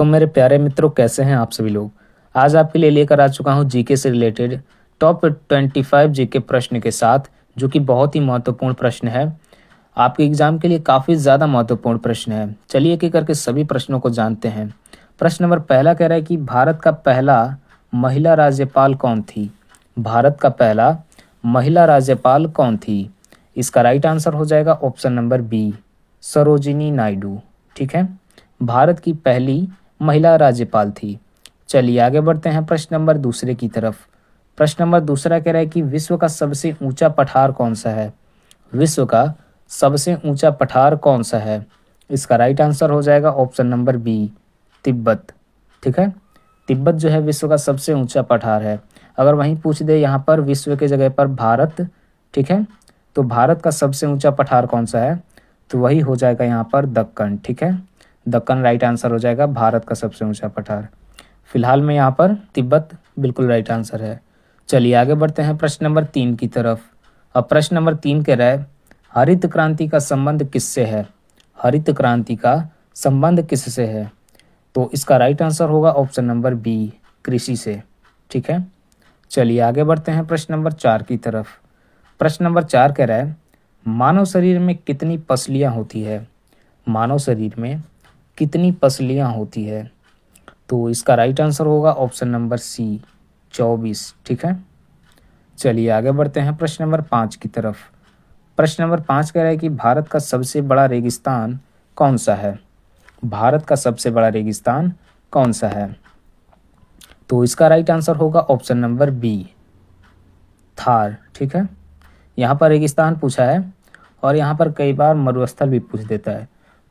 तो मेरे प्यारे मित्रों, कैसे हैं आप सभी लोग। आज आपके लिए लेकर आ चुका हूं जीके से रिलेटेड टॉप 25 जीके प्रश्न के साथ, जो कि बहुत ही महत्वपूर्ण प्रश्न है। आपके एग्जाम के लिए काफ़ी ज़्यादा महत्वपूर्ण प्रश्न है। चलिए एक एक करके सभी प्रश्नों को जानते हैं। प्रश्न नंबर पहला कह रहा है कि भारत का पहला महिला राज्यपाल कौन थी। भारत का पहला महिला राज्यपाल कौन थी। इसका राइट आंसर हो जाएगा option number B, Sarojini Naidu. ठीक है, भारत की पहली महिला राज्यपाल थी। चलिए आगे बढ़ते हैं प्रश्न नंबर दूसरे की तरफ। प्रश्न नंबर दूसरा कह रहा है कि विश्व का सबसे ऊंचा पठार कौन सा है। विश्व का सबसे ऊंचा पठार कौन सा है। इसका राइट आंसर हो जाएगा ऑप्शन नंबर बी, तिब्बत। ठीक है, तिब्बत जो है विश्व का सबसे ऊंचा पठार है। अगर वहीं पूछ दे यहाँ पर विश्व के जगह पर भारत, ठीक है, तो भारत का सबसे ऊंचा पठार कौन सा है, तो वही हो जाएगा यहाँ पर दक्कन। ठीक है, दक्कन राइट आंसर हो जाएगा भारत का सबसे ऊंचा पठार। फिलहाल में यहाँ पर तिब्बत बिल्कुल राइट आंसर है। चलिए आगे बढ़ते हैं प्रश्न नंबर 3 की तरफ। अब प्रश्न नंबर 3 कह रहा है हरित क्रांति का संबंध किससे है। हरित क्रांति का संबंध किससे है, तो इसका राइट आंसर होगा ऑप्शन नंबर बी, कृषि से। ठीक है, चलिए आगे बढ़ते हैं प्रश्न नंबर 4 की तरफ। प्रश्न नंबर 4 कह रहा है मानव शरीर में कितनी पसलियां होती है। मानव शरीर में कितनी पसलियां होती है, तो इसका राइट आंसर होगा ऑप्शन नंबर सी, 24। ठीक है, चलिए आगे बढ़ते हैं प्रश्न नंबर 5 की तरफ। प्रश्न नंबर 5 कह रहा है कि भारत का सबसे बड़ा रेगिस्तान कौन सा है। भारत का सबसे बड़ा रेगिस्तान कौन सा है, तो इसका राइट आंसर होगा ऑप्शन नंबर बी, थार। ठीक है, यहाँ पर रेगिस्तान पूछा है और यहाँ पर कई बार मरुस्थल भी पूछ देता है,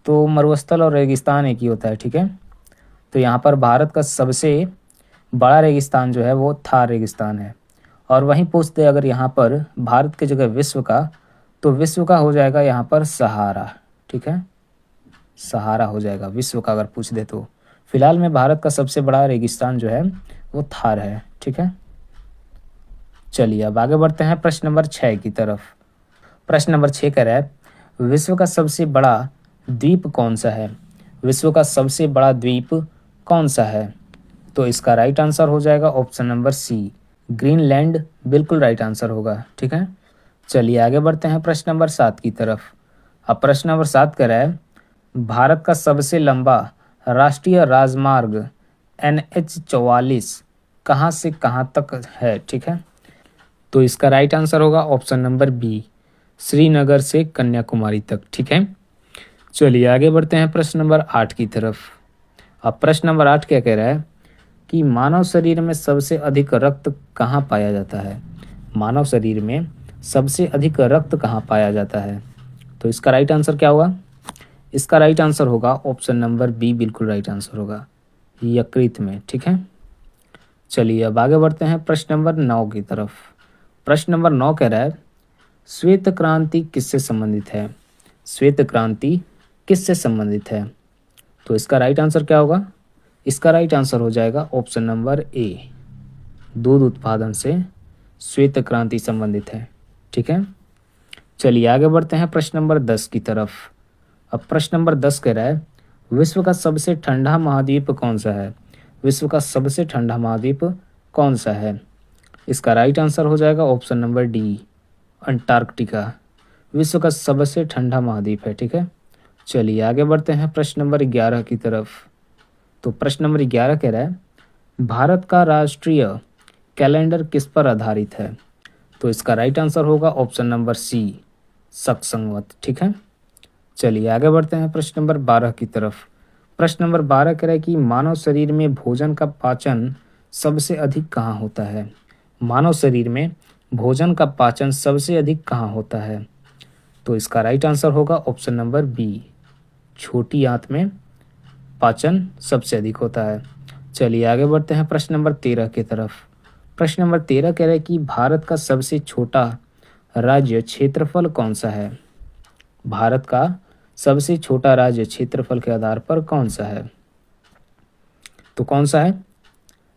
तो मरुस्थल और रेगिस्तान एक ही होता है। ठीक है, तो यहाँ पर भारत का सबसे बड़ा रेगिस्तान जो है वो थार रेगिस्तान है। और वहीं पूछते अगर यहाँ पर भारत की जगह विश्व का, तो विश्व का हो जाएगा यहाँ पर सहारा। ठीक है, सहारा हो जाएगा विश्व का अगर पूछ दे तो। फिलहाल में भारत का सबसे बड़ा रेगिस्तान जो है वो थार है। ठीक है, चलिए अब आगे बढ़ते हैं प्रश्न नंबर 6 की तरफ। प्रश्न नंबर 6 कह रहा है विश्व का सबसे बड़ा द्वीप कौन सा है। विश्व का सबसे बड़ा द्वीप कौन सा है, तो इसका राइट आंसर हो जाएगा ऑप्शन नंबर सी, ग्रीनलैंड बिल्कुल राइट आंसर होगा। ठीक है, चलिए आगे बढ़ते हैं प्रश्न नंबर 7 की तरफ। अब प्रश्न नंबर 7 कह रहा है भारत का सबसे लंबा राष्ट्रीय राजमार्ग NH-44 कहाँ से कहाँ तक है। ठीक है, तो इसका राइट आंसर होगा ऑप्शन नंबर बी, श्रीनगर से कन्याकुमारी तक। ठीक है, चलिए आगे बढ़ते हैं प्रश्न नंबर 8 की तरफ। अब प्रश्न नंबर 8 क्या कह रहा है कि मानव शरीर में सबसे अधिक रक्त कहाँ पाया जाता है। मानव शरीर में सबसे अधिक रक्त कहाँ पाया जाता है, तो इसका राइट आंसर क्या होगा। इसका राइट आंसर होगा ऑप्शन नंबर बी, बिल्कुल राइट आंसर होगा, यकृत में। ठीक है, चलिए अब आगे बढ़ते हैं प्रश्न नंबर 9 की तरफ। प्रश्न नंबर 9 कह रहा है श्वेत क्रांति किससे संबंधित है। श्वेत क्रांति किससे संबंधित है, तो इसका राइट आंसर क्या होगा। इसका राइट आंसर हो जाएगा ऑप्शन नंबर ए, दूध उत्पादन से श्वेत क्रांति संबंधित है। ठीक है, चलिए आगे बढ़ते हैं प्रश्न नंबर 10 की तरफ। अब प्रश्न नंबर 10 कह रहा है विश्व का सबसे ठंडा महाद्वीप कौन सा है। विश्व का सबसे ठंडा महाद्वीप कौन सा है, इसका राइट आंसर हो जाएगा ऑप्शन नंबर डी, अंटार्कटिका विश्व का सबसे ठंडा महाद्वीप है। ठीक है, चलिए आगे बढ़ते हैं प्रश्न नंबर 11 की तरफ। तो प्रश्न नंबर 11 कह रहा है भारत का राष्ट्रीय कैलेंडर किस पर आधारित है, तो इसका राइट आंसर होगा ऑप्शन नंबर सी, शक संवत। ठीक है, चलिए आगे बढ़ते हैं प्रश्न नंबर 12 की तरफ। प्रश्न नंबर 12 कह रहा है कि मानव शरीर में भोजन का पाचन सबसे अधिक कहाँ होता है। मानव शरीर में भोजन का पाचन सबसे अधिक कहाँ होता है, तो इसका राइट आंसर होगा ऑप्शन नंबर बी, छोटी आंत में पाचन सबसे अधिक होता है। चलिए आगे बढ़ते हैं प्रश्न नंबर 13 की तरफ। प्रश्न नंबर 13 कह रहा है कि भारत का सबसे छोटा राज्य क्षेत्रफल कौन सा है। भारत का सबसे छोटा राज्य क्षेत्रफल के आधार पर कौन सा है, तो कौन सा है,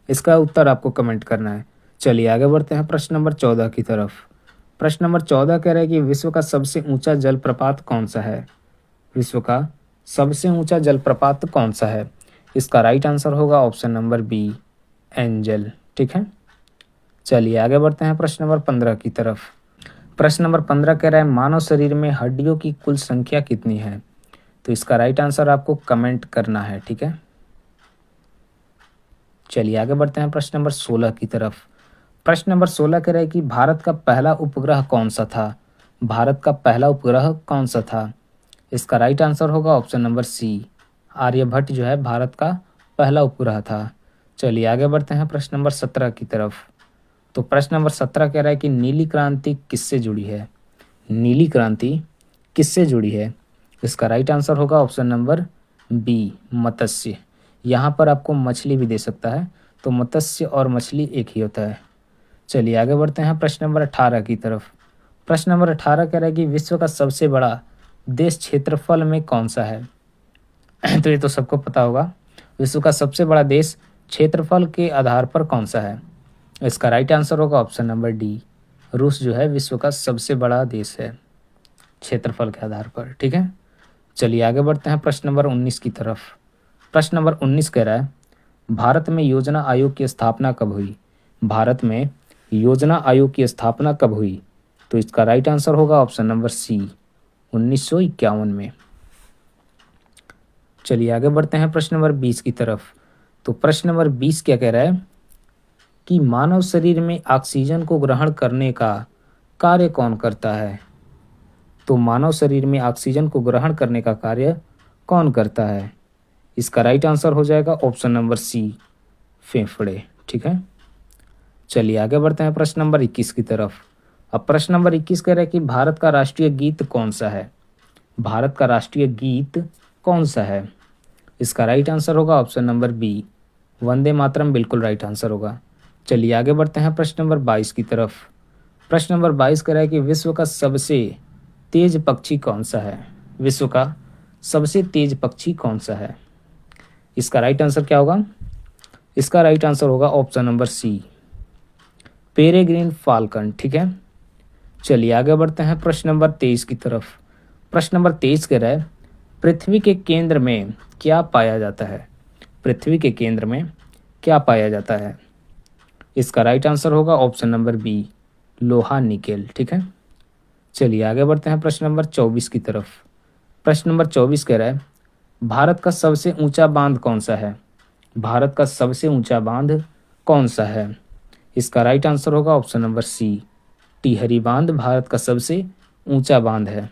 इसका उत्तर आपको कमेंट करना है। चलिए आगे बढ़ते हैं प्रश्न नंबर 14 की तरफ। प्रश्न नंबर 14 कह रहा है कि विश्व का सबसे ऊंचा जलप्रपात कौन सा है। विश्व का सबसे ऊंचा जलप्रपात कौन सा है, इसका राइट आंसर होगा ऑप्शन नंबर बी, एंजल। ठीक है, चलिए आगे बढ़ते हैं प्रश्न नंबर 15 की तरफ। प्रश्न नंबर 15 कह रहा है मानव शरीर में हड्डियों की कुल संख्या कितनी है? तो इसका राइट आंसर आपको कमेंट करना है। ठीक है, चलिए आगे बढ़ते हैं प्रश्न नंबर 16 की तरफ। प्रश्न नंबर 16 कह रहा है कि भारत का पहला उपग्रह कौन सा था? भारत का पहला उपग्रह कौन सा था? इसका राइट आंसर होगा ऑप्शन नंबर सी, आर्यभट्ट जो है भारत का पहला उपग्रह था। चलिए आगे बढ़ते हैं प्रश्न नंबर 17 की तरफ। तो प्रश्न नंबर 17 कह रहा है कि नीली क्रांति किससे जुड़ी है? नीली क्रांति किससे जुड़ी है? इसका राइट आंसर होगा ऑप्शन नंबर बी, मत्स्य। यहाँ पर आपको मछली भी दे सकता है, तो मत्स्य और मछली एक ही होता है। चलिए आगे बढ़ते हैं प्रश्न नंबर 18 की तरफ। प्रश्न नंबर 18 कह रहा है कि विश्व का सबसे बड़ा देश क्षेत्रफल में कौन सा है? तो ये तो सबको पता होगा, विश्व का सबसे बड़ा देश क्षेत्रफल के आधार पर कौन सा है? इसका राइट आंसर होगा ऑप्शन नंबर डी, रूस जो है विश्व का सबसे बड़ा देश है क्षेत्रफल के आधार पर। ठीक है, चलिए आगे बढ़ते हैं प्रश्न नंबर 19 की तरफ। प्रश्न नंबर 19 कह रहा है भारत में योजना आयोग की स्थापना कब हुई? भारत में योजना आयोग की स्थापना कब हुई? तो इसका राइट आंसर होगा ऑप्शन नंबर सी, 1951 में। चलिए आगे बढ़ते हैं प्रश्न नंबर 20 की तरफ। तो प्रश्न नंबर 20 क्या कह रहा है कि मानव शरीर में ऑक्सीजन को ग्रहण करने का कार्य कौन करता है? तो मानव शरीर में ऑक्सीजन को ग्रहण करने का कार्य कौन करता है? इसका राइट आंसर हो जाएगा ऑप्शन नंबर सी, फेफड़े। ठीक है, चलिए आगे बढ़ते हैं प्रश्न नंबर 21 की तरफ। अब प्रश्न नंबर 21 कह रहा है कि भारत का राष्ट्रीय गीत कौन सा है? भारत का राष्ट्रीय गीत कौन सा है? इसका राइट आंसर होगा option number B, Vande Mataram, बिल्कुल राइट आंसर होगा। चलिए आगे बढ़ते हैं प्रश्न नंबर 22 की तरफ। प्रश्न नंबर 22 कह रहा है कि विश्व का सबसे तेज पक्षी कौन सा है? विश्व का सबसे तेज पक्षी कौन सा है? इसका राइट आंसर क्या होगा? इसका राइट आंसर होगा option number C, peregrine falcon. ठीक है, चलिए आगे बढ़ते हैं प्रश्न नंबर 23 की तरफ। प्रश्न नंबर 23 कह रहा है पृथ्वी के केंद्र में क्या पाया जाता है? पृथ्वी के केंद्र में क्या पाया जाता है? इसका राइट आंसर होगा ऑप्शन नंबर बी, लोहा निकेल। ठीक है, चलिए आगे बढ़ते हैं प्रश्न नंबर 24 की तरफ। प्रश्न नंबर 24 कह रहा है भारत का सबसे ऊंचा बांध कौन सा है? भारत का सबसे ऊंचा बांध कौन सा है? इसका राइट आंसर होगा ऑप्शन नंबर सी, टिहरी बांध भारत का सबसे ऊंचा बांध है।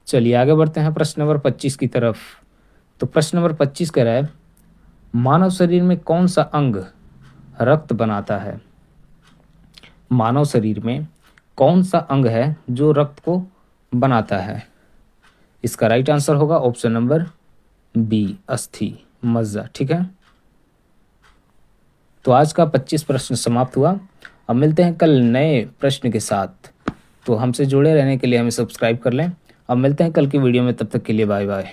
चलिए आगे बढ़ते हैं प्रश्न नंबर 25 की तरफ। तो प्रश्न नंबर 25 कह रहा है मानव शरीर में कौन सा अंग रक्त बनाता है? मानव शरीर में कौन सा अंग है जो रक्त को बनाता है? इसका राइट आंसर होगा ऑप्शन नंबर बी, अस्थि, मज्जा। ठीक है, तो आज का 25 प्रश्न समाप्त हुआ। अब मिलते हैं कल नए प्रश्न के साथ, तो हमसे जुड़े रहने के लिए हमें सब्सक्राइब कर लें। अब मिलते हैं कल की वीडियो में, तब तक के लिए बाय बाय।